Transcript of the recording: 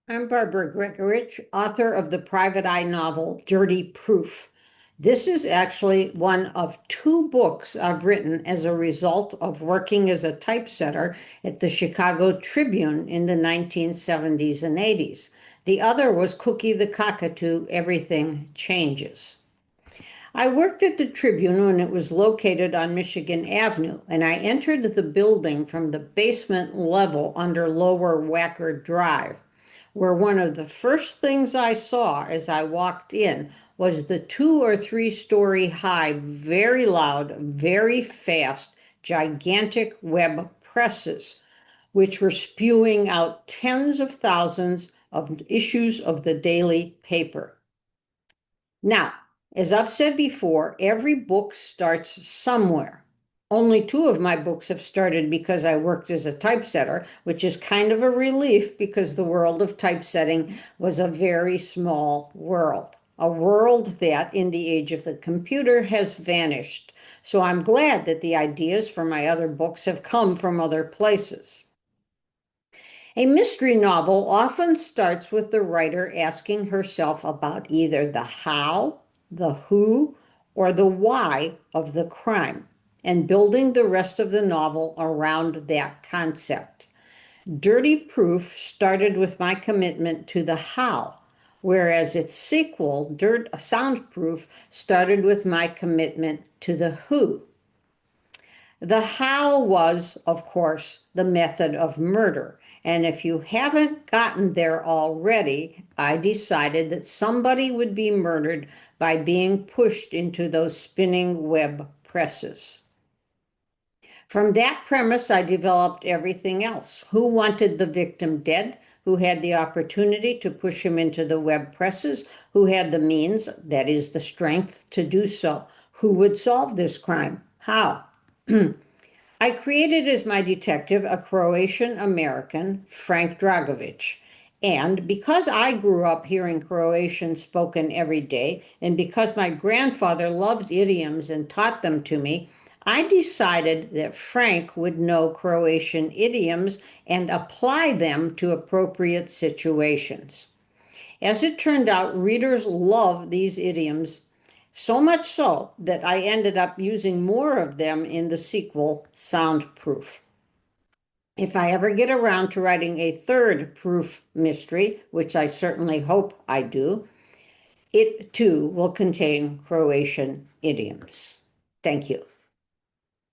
I'm Barbara Gregorich, author of the private eye novel Dirty Proof. This is actually one of two books I've written as a result of working as a typesetter at the Chicago Tribune in the 1970s and 80s. The other was Cookie the Cockatoo, Everything Changes. I worked at the Tribune when it was located on Michigan Avenue, and I entered the building from the basement level under Lower Wacker Drive, where one of the first things I saw as I walked in was the 2 or 3 story high, very loud, very fast, gigantic web presses, which were spewing out tens of thousands of issues of the daily paper. Now, as I've said before, every book starts somewhere. Only two of my books have started because I worked as a typesetter, which is kind of a relief because the world of typesetting was a very small world, a world that in the age of the computer has vanished. So I'm glad that the ideas for my other books have come from other places. A mystery novel often starts with the writer asking herself about either the how, the who, or the why of the crime, and building the rest of the novel around that concept. Dirty Proof started with my commitment to the how, whereas its sequel, Soundproof, started with my commitment to the who. The how was, of course, the method of murder. And if you haven't gotten there already, I decided that somebody would be murdered by being pushed into those spinning web presses. From that premise, I developed everything else. Who wanted the victim dead? Who had the opportunity to push him into the web presses? Who had the means, that is, the strength to do so? Who would solve this crime? How? I created as my detective a Croatian-American, Frank Dragovic. And because I grew up hearing Croatian spoken every day, and because my grandfather loved idioms and taught them to me, I decided that Frank would know Croatian idioms and apply them to appropriate situations. As it turned out, readers love these idioms, so much so that I ended up using more of them in the sequel, Soundproof. If I ever get around to writing a third proof mystery, which I certainly hope I do, it too will contain Croatian idioms. Thank you.